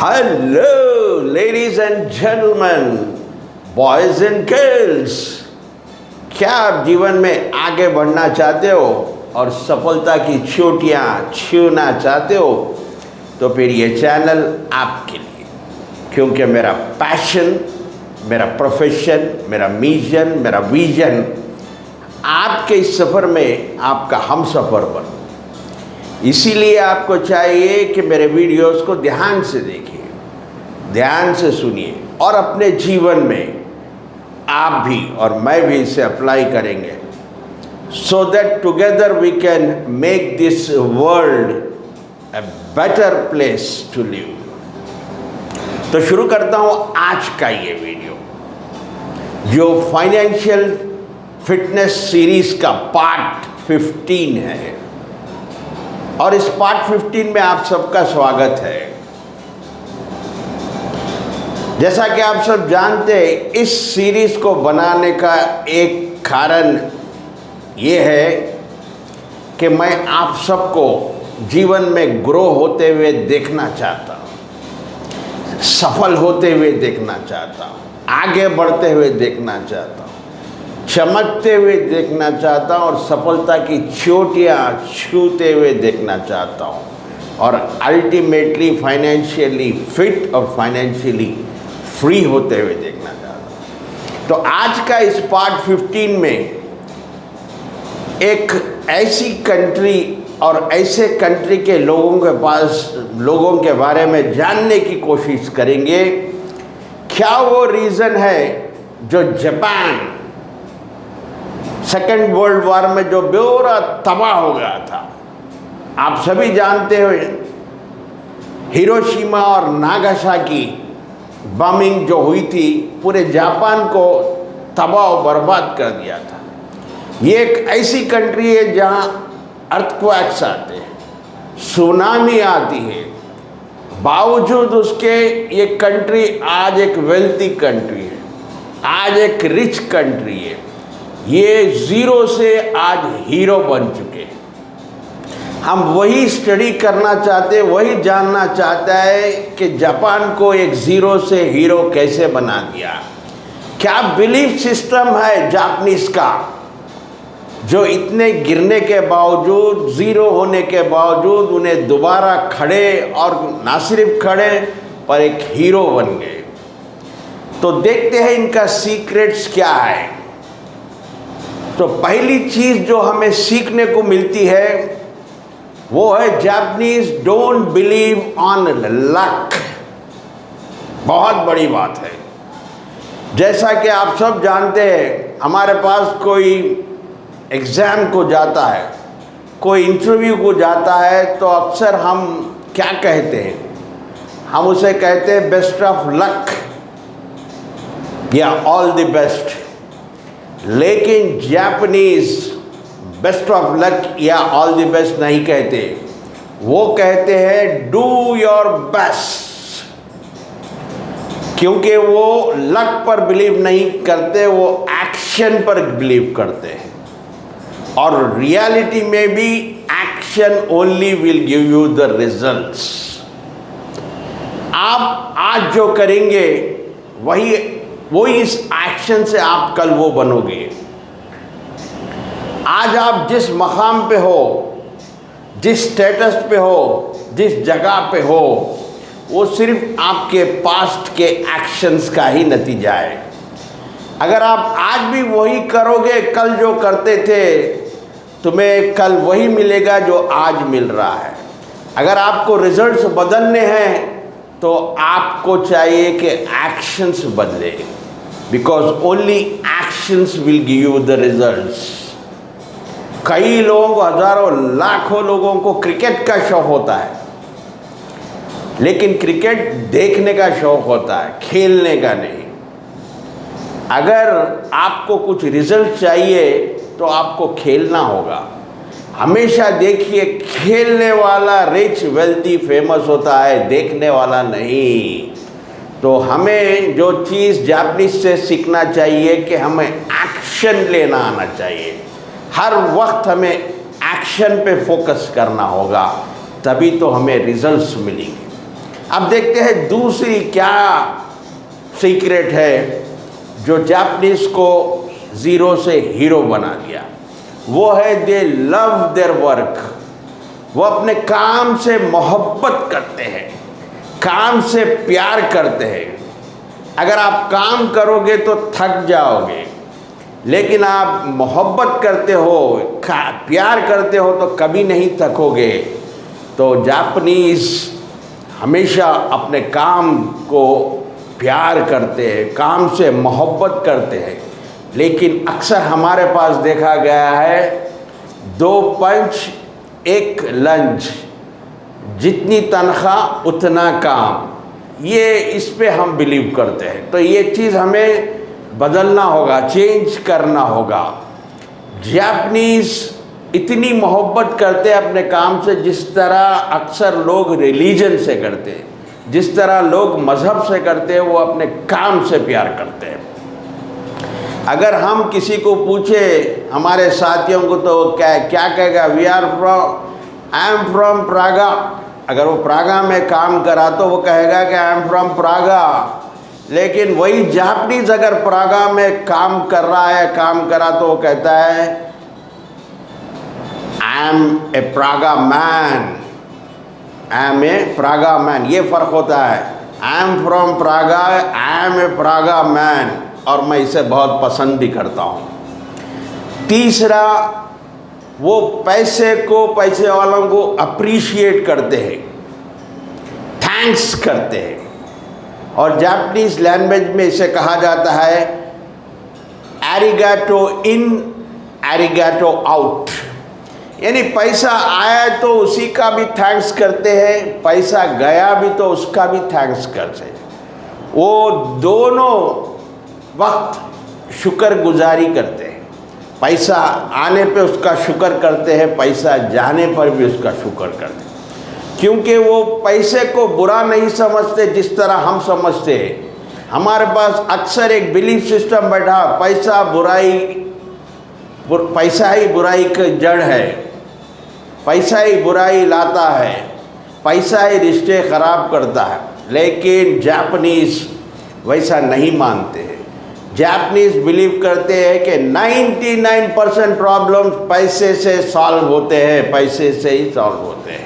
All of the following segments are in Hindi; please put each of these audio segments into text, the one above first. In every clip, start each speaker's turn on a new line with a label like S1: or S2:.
S1: Hello, ladies and gentlemen, boys and girls. क्या आप जीवन में आगे बढ़ना चाहते हो और सफलता की चोटियाँ छूना चाहते हो तो फिर ये चैनल आपके लिए, क्योंकि मेरा पैशन, मेरा प्रोफेशन, मेरा मिशन, मेरा विजन आपके इस सफ़र में आपका हम सफ़र बनो। इसीलिए आपको चाहिए कि मेरे वीडियोस को ध्यान से देखिए, ध्यान से सुनिए और अपने जीवन में आप भी और मैं भी इसे अप्लाई करेंगे, so that together we can make this world a better place to live. तो शुरू करता हूँ आज का ये वीडियो, जो फाइनेंशियल फिटनेस सीरीज का पार्ट 15 है। और इस पार्ट 15 में आप सबका स्वागत है। जैसा कि आप सब जानते हैं, इस सीरीज को बनाने का एक कारण ये है कि मैं आप सबको जीवन में ग्रो होते हुए देखना चाहता हूँ, सफल होते हुए देखना चाहता हूँ, आगे बढ़ते हुए देखना चाहता हूँ, चमकते हुए देखना चाहता हूँ और सफलता की चोटियाँ छूते हुए देखना चाहता हूँ और अल्टीमेटली फाइनेंशियली फिट और फाइनेंशियली फ्री होते हुए देखना चाहता हूँ। तो आज का इस पार्ट 15 में एक ऐसी कंट्री और ऐसे कंट्री के लोगों के बारे में जानने की कोशिश करेंगे। क्या वो रीज़न है जो जापान सेकेंड वर्ल्ड वॉर में जो बेवड़ा तबाह हो गया था। आप सभी जानते हो हिरोशिमा और नागासाकी बमिंग जो हुई थी, पूरे जापान को तबाह और बर्बाद कर दिया था। ये एक ऐसी कंट्री है जहाँ अर्थक्वेक्स आते हैं, सुनामी आती है, बावजूद उसके ये कंट्री आज एक वेल्थी कंट्री है, आज एक रिच कंट्री है। ये ज़ीरो से आज हीरो बन चुके हैं। हम वही स्टडी करना चाहते, वही जानना चाहता है कि जापान को एक ज़ीरो से हीरो कैसे बना दिया। क्या बिलीफ सिस्टम है जापानीज़ का, जो इतने गिरने के बावजूद, ज़ीरो होने के बावजूद उन्हें दोबारा खड़े और ना सिर्फ खड़े पर एक हीरो बन गए। तो देखते हैं इनका सीक्रेट्स क्या है। तो पहली चीज़ जो हमें सीखने को मिलती है वो है Japanese don't believe on luck. बहुत बड़ी बात है। जैसा कि आप सब जानते हैं, हमारे पास कोई एग्ज़ाम को जाता है, कोई इंटरव्यू को जाता है, तो अक्सर हम क्या कहते हैं, हम उसे कहते हैं बेस्ट ऑफ लक या ऑल द बेस्ट। लेकिन जापानीज बेस्ट ऑफ लक या ऑल द बेस्ट नहीं कहते, वो कहते हैं डू योर बेस्ट, क्योंकि वो लक पर बिलीव नहीं करते, वो एक्शन पर बिलीव करते हैं। और रियलिटी में भी action only will give you the results. आप आज जो करेंगे वही इस एक्शन से आप कल वो बनोगे। आज आप जिस मकाम पे हो, जिस स्टेटस पे हो, जिस जगह पे हो, वो सिर्फ आपके पास्ट के एक्शंस का ही नतीजा है। अगर आप आज भी वही करोगे, कल जो करते थे, तुम्हें कल वही मिलेगा जो आज मिल रहा है। अगर आपको रिजल्ट्स बदलने हैं तो आपको चाहिए कि एक्शंस बदले, because only actions will give you the results. कई लोगों, हजारों लाखों लोगों को क्रिकेट का शौक होता है, लेकिन क्रिकेट देखने का शौक होता है, खेलने का नहीं। अगर आपको कुछ रिजल्ट चाहिए तो आपको खेलना होगा। हमेशा देखिए, खेलने वाला रिच वेल्थी फेमस होता है, देखने वाला नहीं। तो हमें जो चीज़ जापानीज से सीखना चाहिए कि हमें एक्शन लेना आना चाहिए। हर वक्त हमें एक्शन पे फोकस करना होगा, तभी तो हमें रिजल्ट्स मिलेंगे। अब देखते हैं दूसरी क्या सीक्रेट है जो जापानीज को ज़ीरो से हीरो बना दिया। वो है दे लव देयर वर्क। वो अपने काम से मोहब्बत करते हैं, काम से प्यार करते हैं। अगर आप काम करोगे तो थक जाओगे, लेकिन आप मोहब्बत करते हो, प्यार करते हो तो कभी नहीं थकोगे। तो जापानीज़ हमेशा अपने काम को प्यार करते हैं, काम से मोहब्बत करते हैं। लेकिन अक्सर हमारे पास देखा गया है 2 पंच 1 लंच, जितनी तनख्वाह उतना काम, ये इस पे हम बिलीव करते हैं। तो ये चीज़ हमें बदलना होगा, चेंज करना होगा। जापानीज़ इतनी मोहब्बत करते हैं अपने काम से जिस तरह अक्सर लोग रिलीजन से करते हैं, जिस तरह लोग मज़हब से करते हैं, वो अपने काम से प्यार करते हैं। अगर हम किसी को पूछे, हमारे साथियों को, तो क्या कहेगा? I am from Prague. अगर वो प्रागा में काम करा तो वो कहेगा कि आई एम फ्रॉम प्रागा। लेकिन वही जापानीज़ अगर प्रागा में काम कर रहा है, काम करा, तो वो कहता है I am a Prague man, I am a Prague man. ये फ़र्क होता है। I am from Prague, I am a Prague man, और मैं इसे बहुत पसंद भी करता हूँ। तीसरा, वो पैसे वालों को अप्रिशिएट करते हैं, थैंक्स करते हैं। और जापानीज़ लैंग्वेज में इसे कहा जाता है एरिगाटो इन एरिगाटो आउट। यानी पैसा आया तो उसी का भी थैंक्स करते हैं, पैसा गया भी तो उसका भी थैंक्स करते हैं। वो दोनों वक्त शुक्रगुजारी करते हैं। पैसा आने पे उसका शुक्र करते हैं, पैसा जाने पर भी उसका शुक्र करते हैं, क्योंकि वो पैसे को बुरा नहीं समझते जिस तरह हम समझते हैं। हमारे पास अक्सर एक बिलीफ सिस्टम बैठा, पैसा ही बुराई की जड़ है, पैसा ही बुराई लाता है, पैसा ही रिश्ते ख़राब करता है। लेकिन जापानीज़ वैसा नहीं मानते हैं। जापानीज़ बिलीव करते हैं कि 99% प्रॉब्लम्स पैसे से सॉल्व होते हैं, पैसे से ही सॉल्व होते हैं।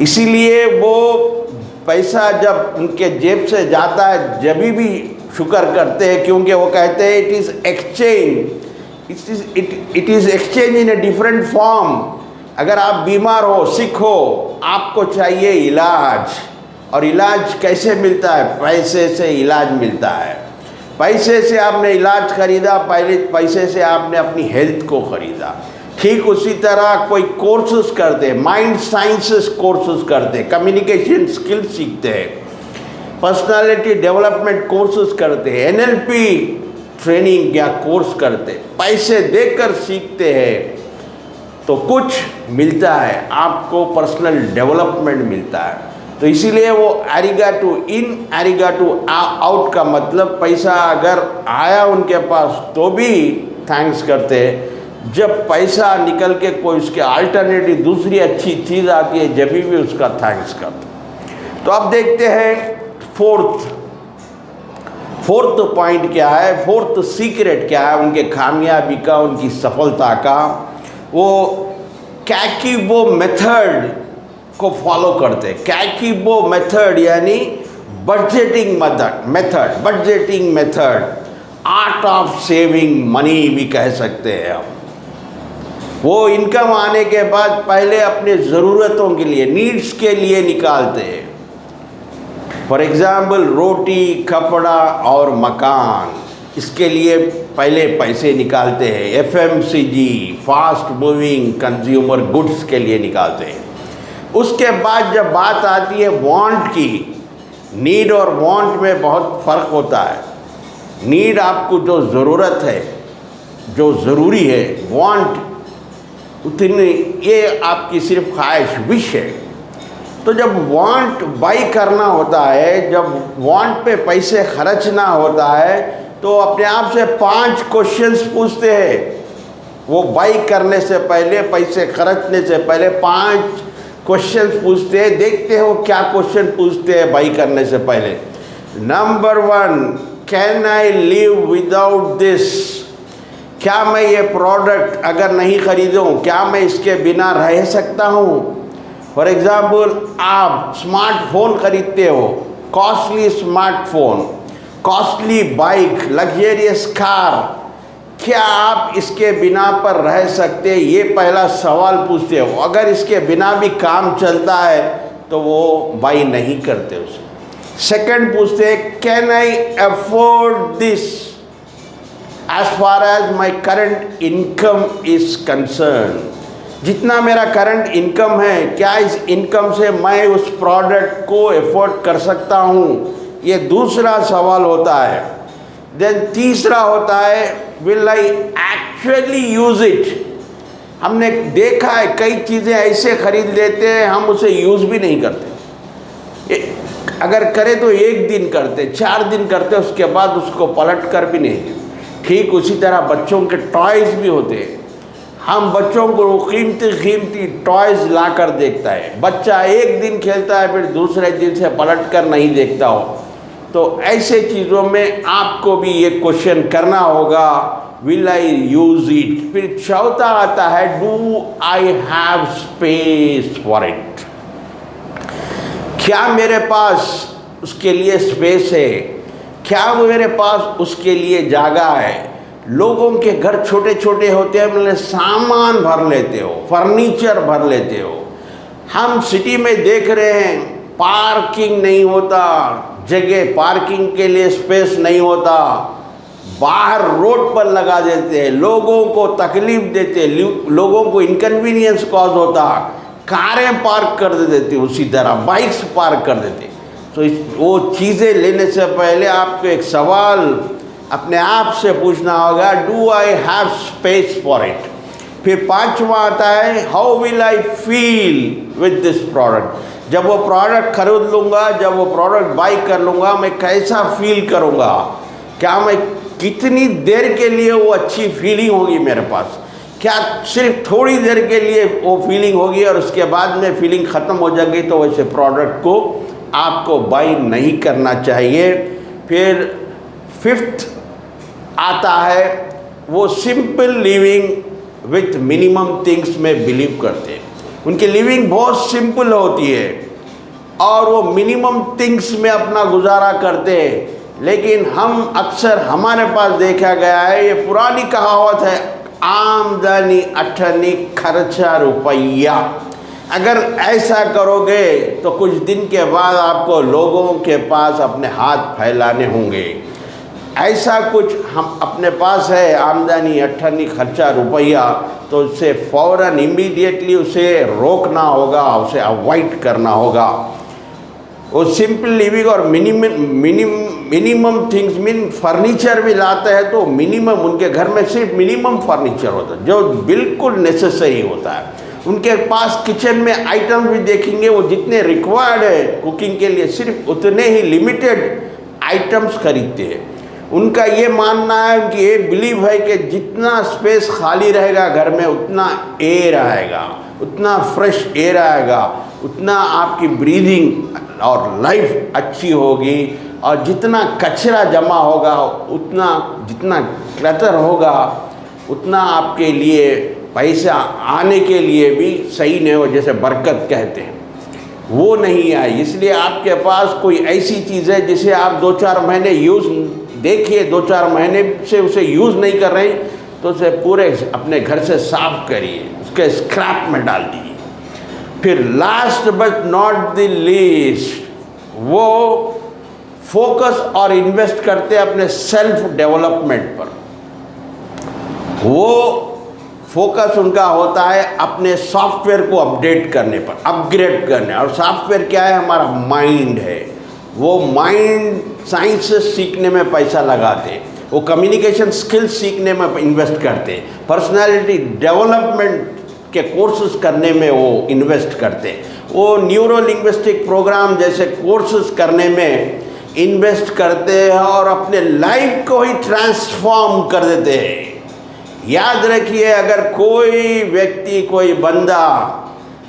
S1: इसीलिए वो पैसा जब उनके जेब से जाता है, जब भी शुक्र करते हैं, क्योंकि वो कहते हैं it is exchange in a different form. अगर आप बीमार हो, सिक हो, आपको चाहिए इलाज, और इलाज कैसे मिलता है? पैसे से इलाज मिलता है। पैसे से आपने इलाज खरीदा, पहले पैसे से आपने अपनी हेल्थ को खरीदा। ठीक उसी तरह कोई कोर्सेज करते, माइंड साइंसेस कोर्सेज करते, कम्युनिकेशन स्किल्स सीखते हैं, पर्सनालिटी डेवलपमेंट कोर्सेज करते हैं, NLP ट्रेनिंग या कोर्स करते, पैसे देकर सीखते हैं तो कुछ मिलता है, आपको पर्सनल डेवलपमेंट मिलता है। तो इसीलिए वो एरिगाटो इन एरिगाटो आउट का मतलब पैसा अगर आया उनके पास तो भी थैंक्स करते हैं, जब पैसा निकल के कोई उसके अल्टरनेटिव दूसरी अच्छी चीज़ आती है जब भी उसका थैंक्स करते। तो अब देखते हैं फोर्थ पॉइंट क्या है, फोर्थ सीक्रेट क्या है उनके कामयाबी का, उनकी सफलता का। वो कैकिबो मेथड को फॉलो करते। कैकिबो मेथड यानी budgeting method, art of saving money भी कह सकते हैं हम। वो इनकम आने के बाद पहले अपने ज़रूरतों के लिए, नीड्स के लिए निकालते हैं। फॉर एग्ज़ाम्पल रोटी, कपड़ा और मकान, इसके लिए पहले पैसे निकालते हैं। FMCG fast moving consumer goods के लिए निकालते हैं। उसके बाद जब बात आती है वांट की, नीड और वांट में बहुत फ़र्क होता है। नीड आपको जो ज़रूरत है, जो ज़रूरी है, वांट उतनी, ये आपकी सिर्फ ख्वाहिश, विश है। तो जब वांट बाई करना होता है, जब वांट पे पैसे खर्चना होता है, तो अपने आप से 5 क्वेश्चंस पूछते हैं। वो बाई करने से पहले, पैसे खर्चने से पहले 5 क्वेश्चंस पूछते हैं, देखते हैं वो क्या क्वेश्चन पूछते हैं बाई करने से पहले। Number 1, can I live without this? क्या मैं ये प्रोडक्ट अगर नहीं खरीदूं, क्या मैं इसके बिना रह सकता हूँ? फॉर एग्जाम्पल, आप स्मार्टफोन खरीदते हो, costly smartphone, costly bike, luxurious car, क्या आप इसके बिना पर रह सकते हैं? ये पहला सवाल पूछते हो। अगर इसके बिना भी काम चलता है तो वो बाई नहीं करते उसे। सेकंड पूछते हैं, can I afford this as far as my current income is concern? जितना मेरा करंट इनकम है, क्या इस इनकम से मैं उस प्रोडक्ट को अफोर्ड कर सकता हूँ? ये दूसरा सवाल होता है। देन तीसरा होता है, will I actually use it? हमने देखा है कई चीज़ें ऐसे खरीद लेते हैं, हम उसे यूज़ भी नहीं करते। अगर करें तो 1 दिन करते, 4 दिन करते, उसके बाद उसको पलट कर भी नहीं। ठीक उसी तरह बच्चों के टॉयज़ भी होते हैं। हम बच्चों को कीमती टॉयज़ ला कर देखता है, बच्चा 1 दिन खेलता है, फिर दूसरे दिन से पलट कर नहीं देखता हो। तो ऐसे चीज़ों में आपको भी ये क्वेश्चन करना होगा, विल आई यूज़ इट? फिर चौथा आता है, do I have space for it? क्या मेरे पास उसके लिए स्पेस है? क्या मेरे पास उसके लिए जगह है? लोगों के घर छोटे छोटे होते हैं, मतलब सामान भर लेते हो, फर्नीचर भर लेते हो। हम सिटी में देख रहे हैं, पार्किंग नहीं होता, जगह पार्किंग के लिए स्पेस नहीं होता, बाहर रोड पर लगा देते हैं, लोगों को तकलीफ देते, लोगों को इनकन्वीनियंस कॉज होता, कारें पार्क कर देते, उसी तरह बाइक्स पार्क कर देते। तो वो चीज़ें लेने से पहले आपको एक सवाल अपने आप से पूछना होगा, do I have space for it? फिर पांचवा आता है, how will I feel with this product? जब वो प्रोडक्ट खरीद लूँगा, जब वो प्रोडक्ट बाई कर लूँगा, मैं कैसा फील करूँगा? क्या मैं कितनी देर के लिए वो अच्छी फीलिंग होगी मेरे पास? क्या सिर्फ थोड़ी देर के लिए वो फीलिंग होगी और उसके बाद में फीलिंग ख़त्म हो जाएगी? तो वैसे प्रोडक्ट को आपको बाई नहीं करना चाहिए। फिर 5th आता है, वो simple living with minimum things में बिलीव करते हैं। उनकी लिविंग बहुत सिंपल होती है और वो मिनिमम थिंग्स में अपना गुजारा करते हैं। लेकिन हम अक्सर, हमारे पास देखा गया है, ये पुरानी कहावत है, आमदनी अठनी खर्चा रुपया। अगर ऐसा करोगे तो कुछ दिन के बाद आपको लोगों के पास अपने हाथ फैलाने होंगे। ऐसा कुछ हम अपने पास है, आमदनी अठनी खर्चा रुपया, तो उससे फ़ौरन इमीडिएटली उसे रोकना होगा, उसे अवॉइड करना होगा। वो सिंपल लिविंग और मिनिमम थिंग्स मीन फर्नीचर भी लाते हैं तो मिनिमम, उनके घर में सिर्फ मिनिमम फर्नीचर होता है जो बिल्कुल नेसेसरी होता है। उनके पास किचन में आइटम भी देखेंगे, वो जितने रिक्वायर्ड है कुकिंग के लिए सिर्फ उतने ही लिमिटेड आइटम्स खरीदते हैं। उनका ये मानना है, उनकी ये बिलीव है कि जितना स्पेस खाली रहेगा घर में, उतना एयर आएगा, उतना फ्रेश एयर आएगा, उतना आपकी ब्रीदिंग और लाइफ अच्छी होगी। और जितना कचरा जमा होगा, उतना जितना क्लटर होगा, उतना आपके लिए पैसा आने के लिए भी सही नहीं हो, जैसे बरकत कहते हैं, वो नहीं आई। इसलिए आपके पास कोई ऐसी चीज़ है जिसे आप 2-4 महीने यूज़ देखिए, 2-4 महीने से उसे यूज़ नहीं कर रहे, तो उसे पूरे अपने घर से साफ करिए, उसके स्क्रैप में डाल दीजिए। फिर last but not the least, वो फोकस और इन्वेस्ट करते हैं अपने सेल्फ डेवलपमेंट पर। वो फोकस उनका होता है अपने सॉफ्टवेयर को अपडेट करने पर, अपग्रेड करने। और सॉफ्टवेयर क्या है? हमारा माइंड है। वो माइंड साइंस सीखने में पैसा लगाते, वो कम्युनिकेशन स्किल्स सीखने में इन्वेस्ट करते, पर्सनालिटी डेवलपमेंट के कोर्सेज करने में वो इन्वेस्ट करते, वो न्यूरो लिंग्विस्टिक प्रोग्राम जैसे कोर्सेज करने में इन्वेस्ट करते हैं और अपने लाइफ को ही ट्रांसफॉर्म कर देते हैं। याद रखिए, अगर कोई व्यक्ति, कोई बंदा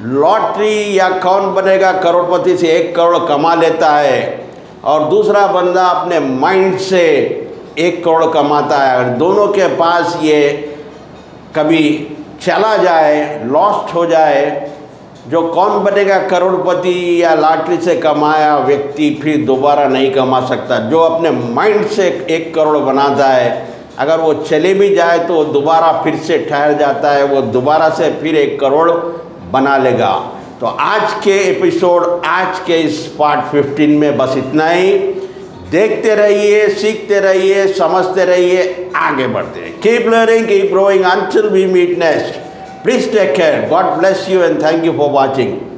S1: लॉटरी या कौन बनेगा करोड़पति से 1 करोड़ कमा लेता है और दूसरा बंदा अपने माइंड से 1 करोड़ कमाता है, और दोनों के पास ये कभी चला जाए, लॉस्ट हो जाए, जो कौन बनेगा करोड़पति या लॉटरी से कमाया व्यक्ति फिर दोबारा नहीं कमा सकता। जो अपने माइंड से 1 करोड़ बनाता है, अगर वो चले भी जाए तो वो दोबारा फिर से ठहर जाता है, वो दोबारा से फिर 1 करोड़ बना लेगा। तो आज के एपिसोड, आज के इस पार्ट 15 में बस इतना ही। देखते रहिए, सीखते रहिए, समझते रहिए, आगे बढ़ते रहिए। Keep learning, keep growing until we meet next. Please take care. God bless you and thank you for watching.